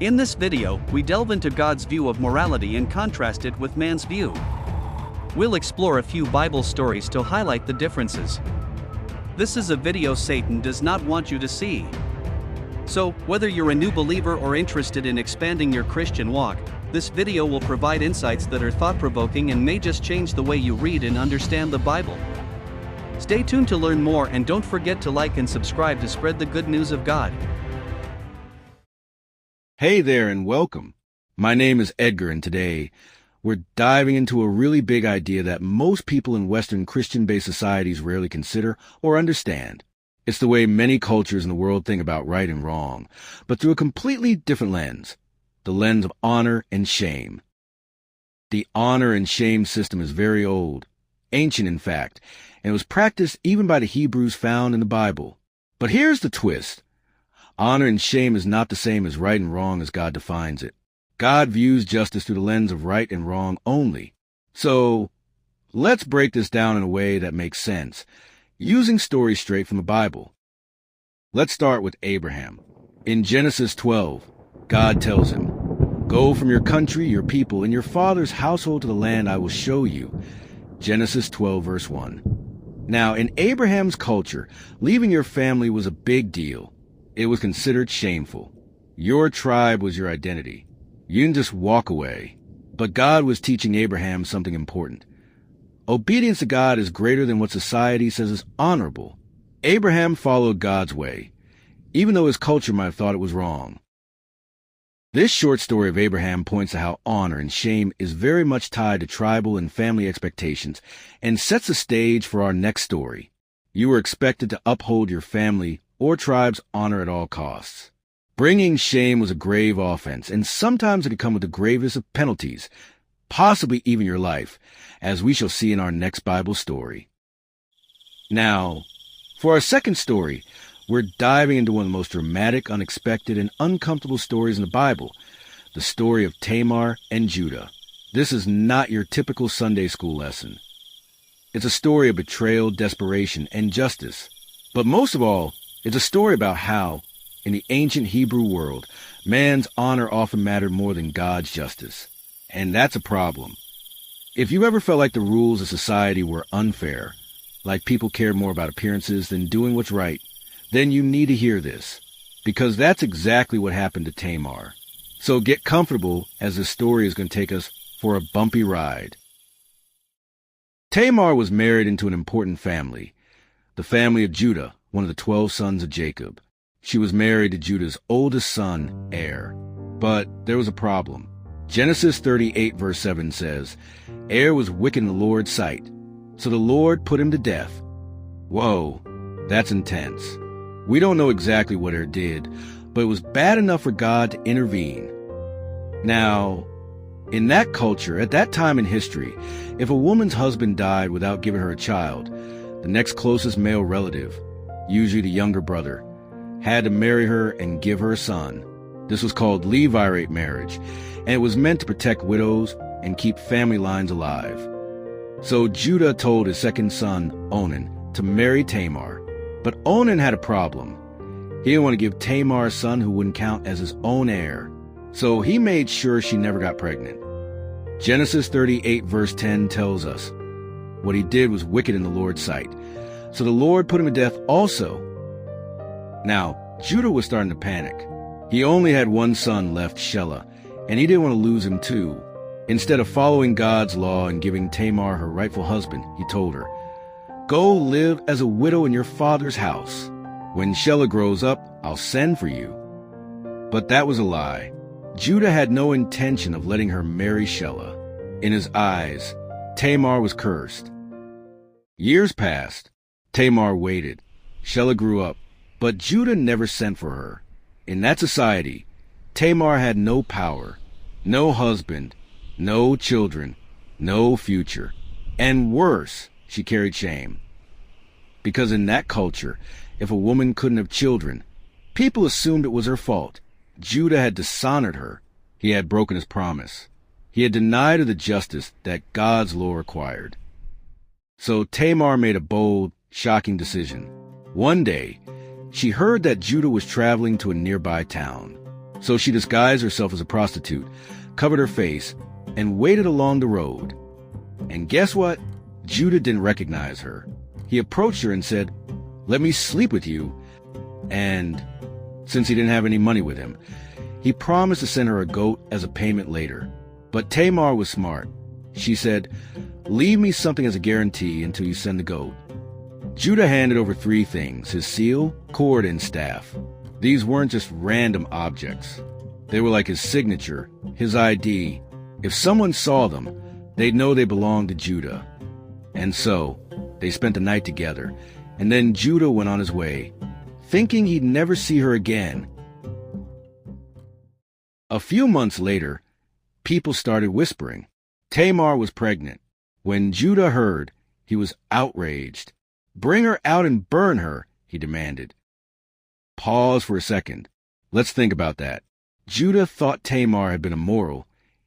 In this video, we delve into God's view of morality and contrast it with man's view. We'll explore a few Bible stories to highlight the differences. This is a video Satan does not want you to see. So, whether you're a new believer or interested in expanding your Christian walk, this video will provide insights that are thought-provoking and may just change the way you read and understand the Bible. Stay tuned to learn more, and don't forget to like and subscribe to spread the good news of God. Hey there and welcome. My name is Edgar, and today we're diving into a really big idea that most people in Western Christian-based societies rarely consider or understand. It's the way many cultures in the world think about right and wrong, but through a completely different lens, the lens of honor and shame. The honor and shame system is very old, ancient in fact, and it was practiced even by the Hebrews found in the Bible. But here's the twist. Honor and shame is not the same as right and wrong as God defines it. God views justice through the lens of right and wrong only. So, let's break this down in a way that makes sense, using stories straight from the Bible. Let's start with Abraham. In Genesis 12, God tells him, "Go from your country, your people, and your father's household to the land I will show you." Genesis 12, verse 1. Now, in Abraham's culture, leaving your family was a big deal. It was considered shameful. Your tribe was your identity. You didn't just walk away. But God was teaching Abraham something important. Obedience to God is greater than what society says is honorable. Abraham followed God's way, even though his culture might have thought it was wrong. This short story of Abraham points to how honor and shame is very much tied to tribal and family expectations and sets the stage for our next story. You were expected to uphold your family or tribe's honor at all costs. Bringing shame was a grave offense, and sometimes it could come with the gravest of penalties, possibly even your life, as we shall see in our next Bible story. Now, for our second story, we're diving into one of the most dramatic, unexpected, and uncomfortable stories in the Bible, the story of Tamar and Judah. This is not your typical Sunday school lesson. It's a story of betrayal, desperation, and justice. But most of all, it's a story about how, in the ancient Hebrew world, man's honor often mattered more than God's justice. And that's a problem. If you ever felt like the rules of society were unfair, like people cared more about appearances than doing what's right, then you need to hear this, because that's exactly what happened to Tamar. So get comfortable, as this story is going to take us for a bumpy ride. Tamar was married into an important family, the family of Judah, one of the 12 sons of Jacob. She was married to Judah's oldest son, Er. But there was a problem. Genesis 38 verse 7 says, Er was wicked in the Lord's sight, so the Lord put him to death. Whoa, that's intense. We don't know exactly what Er did, but it was bad enough for God to intervene. Now, in that culture, at that time in history, if a woman's husband died without giving her a child, the next closest male relative, usually the younger brother, had to marry her and give her a son. This was called Levirate marriage, and it was meant to protect widows and keep family lines alive. So Judah told his second son, Onan, to marry Tamar. But Onan had a problem. He didn't want to give Tamar a son who wouldn't count as his own heir. So he made sure she never got pregnant. Genesis 38 verse 10 tells us, what he did was wicked in the Lord's sight. So the Lord put him to death also. Now, Judah was starting to panic. He only had one son left, Shelah, and he didn't want to lose him too. Instead of following God's law and giving Tamar her rightful husband, he told her, "Go live as a widow in your father's house. When Shelah grows up, I'll send for you." But that was a lie. Judah had no intention of letting her marry Shelah. In his eyes, Tamar was cursed. Years passed. Tamar waited. Shelah grew up. But Judah never sent for her. In that society, Tamar had no power, no husband, no children, no future. And worse, she carried shame. Because in that culture, if a woman couldn't have children, people assumed it was her fault. Judah had dishonored her. He had broken his promise. He had denied her the justice that God's law required. So Tamar made a bold, shocking decision. One day, she heard that Judah was traveling to a nearby town. So she disguised herself as a prostitute, covered her face, and waited along the road. And guess what? Judah didn't recognize her. He approached her and said, "Let me sleep with you." And since he didn't have any money with him, he promised to send her a goat as a payment later. But Tamar was smart. She said, "Leave me something as a guarantee until you send the goat." Judah handed over 3 things: his seal, cord, and staff. These weren't just random objects. They were like his signature, his ID. If someone saw them, they'd know they belonged to Judah. And so, they spent the night together, and then Judah went on his way, thinking he'd never see her again. A few months later, people started whispering. Tamar was pregnant. When Judah heard, he was outraged. "Bring her out and burn her," he demanded. Pause for a second. Let's think about that. Judah thought Tamar had been immoral,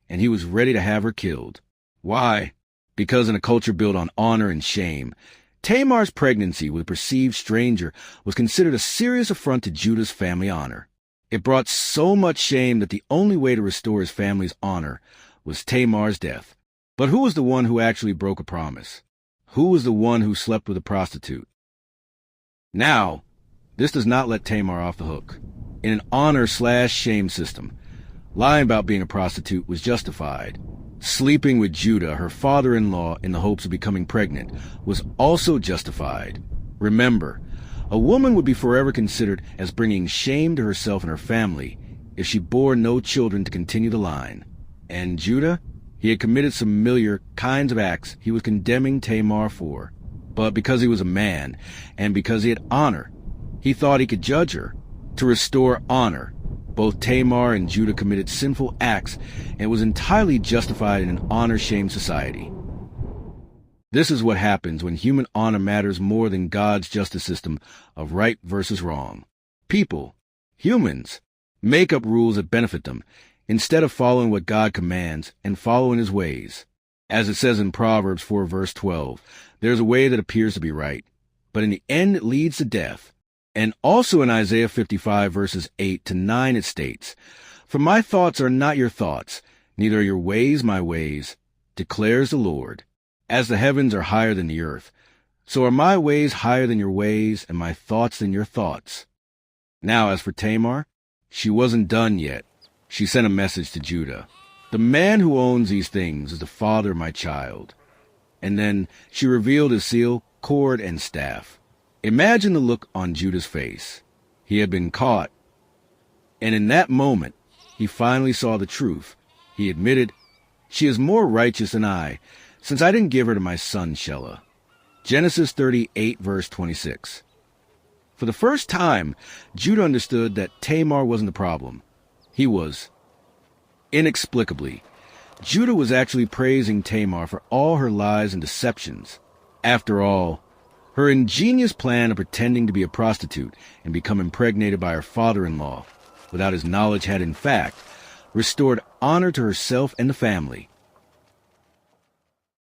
and he was ready to have her killed. Why? Because in a culture built on honor and shame, Tamar's pregnancy with a perceived stranger was considered a serious affront to Judah's family honor. It brought so much shame that the only way to restore his family's honor was Tamar's death. But who was the one who actually broke a promise? Who was the one who slept with a prostitute? Now, this does not let Tamar off the hook. In an honor/shame system, lying about being a prostitute was justified. Sleeping with Judah, her father-in-law, in the hopes of becoming pregnant, was also justified. Remember, a woman would be forever considered as bringing shame to herself and her family if she bore no children to continue the line. And Judah? He had committed some familiar kinds of acts he was condemning Tamar for. But because he was a man, and because he had honor, he thought he could judge her. To restore honor, both Tamar and Judah committed sinful acts and was entirely justified in an honor-shame society. This is what happens when human honor matters more than God's justice system of right versus wrong. People, humans, make up rules that benefit them instead of following what God commands and following his ways. As it says in Proverbs 4 verse 12, there's a way that appears to be right, but in the end it leads to death. And also in Isaiah 55 verses 8 to 9 it states, "For my thoughts are not your thoughts, neither are your ways my ways, declares the Lord. As the heavens are higher than the earth, so are my ways higher than your ways, and my thoughts than your thoughts." Now as for Tamar, she wasn't done yet. She sent a message to Judah. "The man who owns these things is the father of my child." And then she revealed his seal, cord, and staff. Imagine the look on Judah's face. He had been caught. And in that moment, he finally saw the truth. He admitted, "She is more righteous than I, since I didn't give her to my son Shelah." Genesis 38 verse 26. For the first time, Judah understood that Tamar wasn't the problem. He was. Inexplicably, Judah was actually praising Tamar for all her lies and deceptions. After all, her ingenious plan of pretending to be a prostitute and become impregnated by her father-in-law, without his knowledge, had in fact restored honor to herself and the family.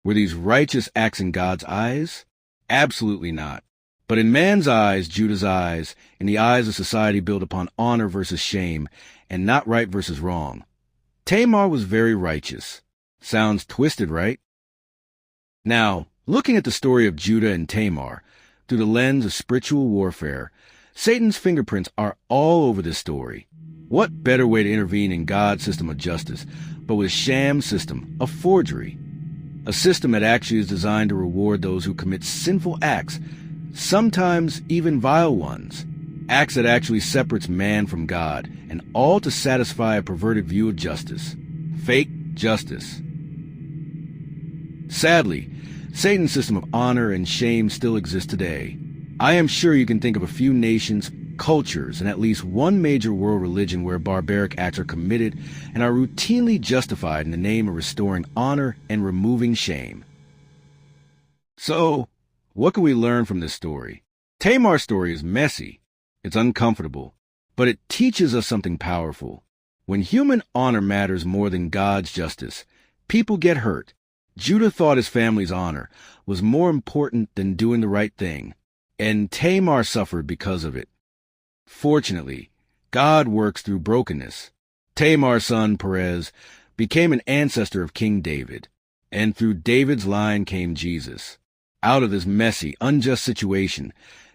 Were these righteous acts in God's eyes? Absolutely not. But in man's eyes, Judah's eyes, in the eyes of society built upon honor versus shame, and not right versus wrong, Tamar was very righteous. Sounds twisted, right? Now, looking at the story of Judah and Tamar through the lens of spiritual warfare, Satan's fingerprints are all over this story. What better way to intervene in God's system of justice but with a sham system, a forgery? A system that actually is designed to reward those who commit sinful acts, sometimes even vile ones. Acts that actually separates man from God, and all to satisfy a perverted view of justice. Fake justice. Sadly, Satan's system of honor and shame still exists today. I am sure you can think of a few nations, cultures, and at least one major world religion where barbaric acts are committed and are routinely justified in the name of restoring honor and removing shame. So, what can we learn from this story? Tamar's story is messy, it's uncomfortable, but it teaches us something powerful. When human honor matters more than God's justice, people get hurt. Judah thought his family's honor was more important than doing the right thing, and Tamar suffered because of it. Fortunately, God works through brokenness. Tamar's son, Perez, became an ancestor of King David, and through David's line came Jesus. Out of this messy, unjust situation,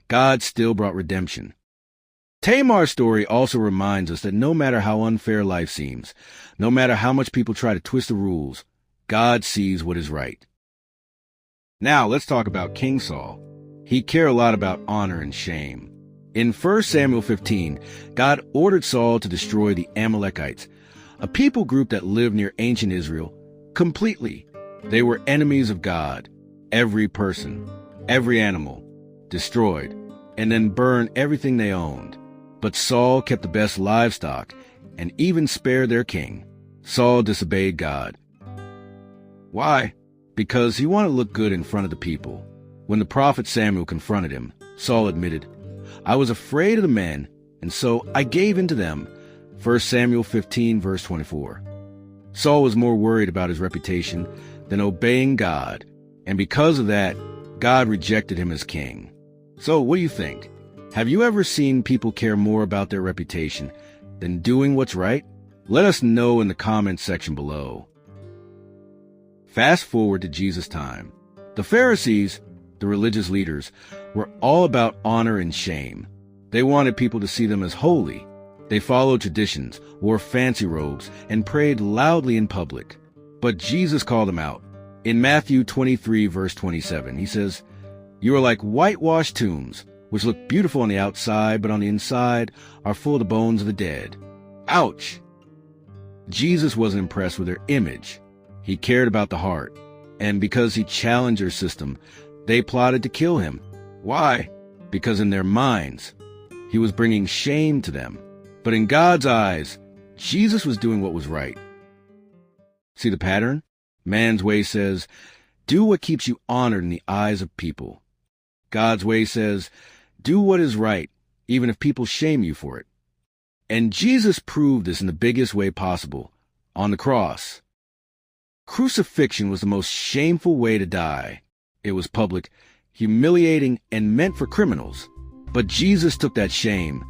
God still brought redemption. Tamar's story also reminds us that no matter how unfair life seems, no matter how much people try to twist the rules, God sees what is right. Now let's talk about King Saul. He cared a lot about honor and shame. In 1 Samuel 15, God ordered Saul to destroy the Amalekites, a people group that lived near ancient Israel, completely. They were enemies of God. Every person, every animal, destroyed, and then burn everything they owned. But Saul kept the best livestock and even spared their king. Saul disobeyed God. Why? Because he wanted to look good in front of the people. When the prophet Samuel confronted him, Saul admitted, "I was afraid of the men, and so I gave in to them." 1 Samuel 15, verse 24. Saul was more worried about his reputation than obeying God, and because of that, God rejected him as king. So what do you think? Have you ever seen people care more about their reputation than doing what's right? Let us know in the comments section below. Fast forward to Jesus' time. The Pharisees, the religious leaders, were all about honor and shame. They wanted people to see them as holy. They followed traditions, wore fancy robes, and prayed loudly in public. But Jesus called them out. In Matthew 23, verse 27, he says, "You are like whitewashed tombs, which look beautiful on the outside, but on the inside are full of the bones of the dead." Ouch! Jesus wasn't impressed with their image. He cared about the heart. And because he challenged their system, they plotted to kill him. Why? Because in their minds, he was bringing shame to them. But in God's eyes, Jesus was doing what was right. See the pattern? Man's way says, do what keeps you honored in the eyes of people. God's way says, do what is right, even if people shame you for it. And Jesus proved this in the biggest way possible, on the cross. Crucifixion was the most shameful way to die. It was public, humiliating, and meant for criminals. But Jesus took that shame,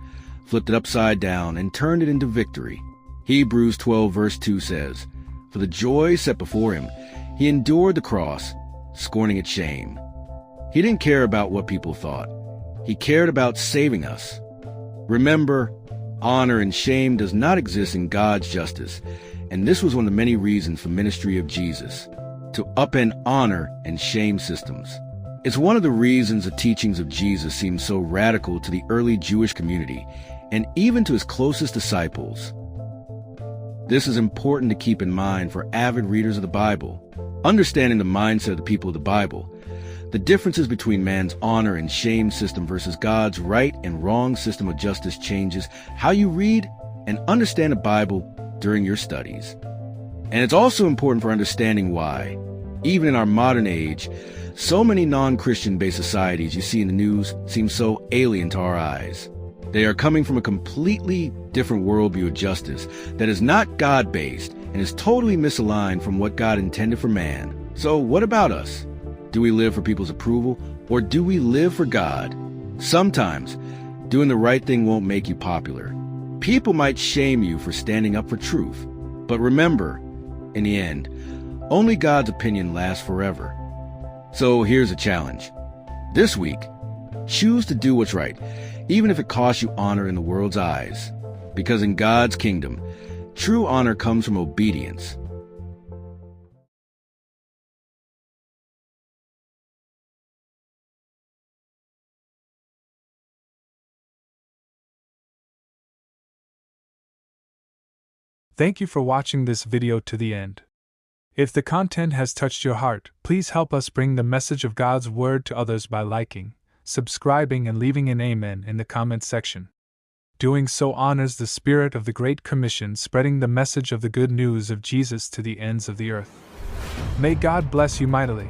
flipped it upside down, and turned it into victory. Hebrews 12 verse 2 says, "For the joy set before him, he endured the cross, scorning its shame." He didn't care about what people thought. He cared about saving us. Remember, honor and shame does not exist in God's justice, and this was one of the many reasons for the ministry of Jesus, to upend honor and shame systems. It's one of the reasons the teachings of Jesus seemed so radical to the early Jewish community, and even to his closest disciples. This is important to keep in mind for avid readers of the Bible. Understanding the mindset of the people of the Bible, the differences between man's honor and shame system versus God's right and wrong system of justice changes how you read and understand the Bible during your studies. And it's also important for understanding why, even in our modern age, so many non-Christian based societies you see in the news seem so alien to our eyes. They are coming from a completely different worldview of justice that is not God-based and is totally misaligned from what God intended for man. So what about us? Do we live for people's approval, or do we live for God? Sometimes, doing the right thing won't make you popular. People might shame you for standing up for truth. But remember, in the end, only God's opinion lasts forever. So here's a challenge. This week, choose to do what's right, even if it costs you honor in the world's eyes. Because in God's kingdom, true honor comes from obedience. Thank you for watching this video to the end. If the content has touched your heart, please help us bring the message of God's Word to others by liking, subscribing, and leaving an amen in the comments section. Doing so honors the spirit of the Great Commission, spreading the message of the good news of Jesus to the ends of the earth. May God bless you mightily.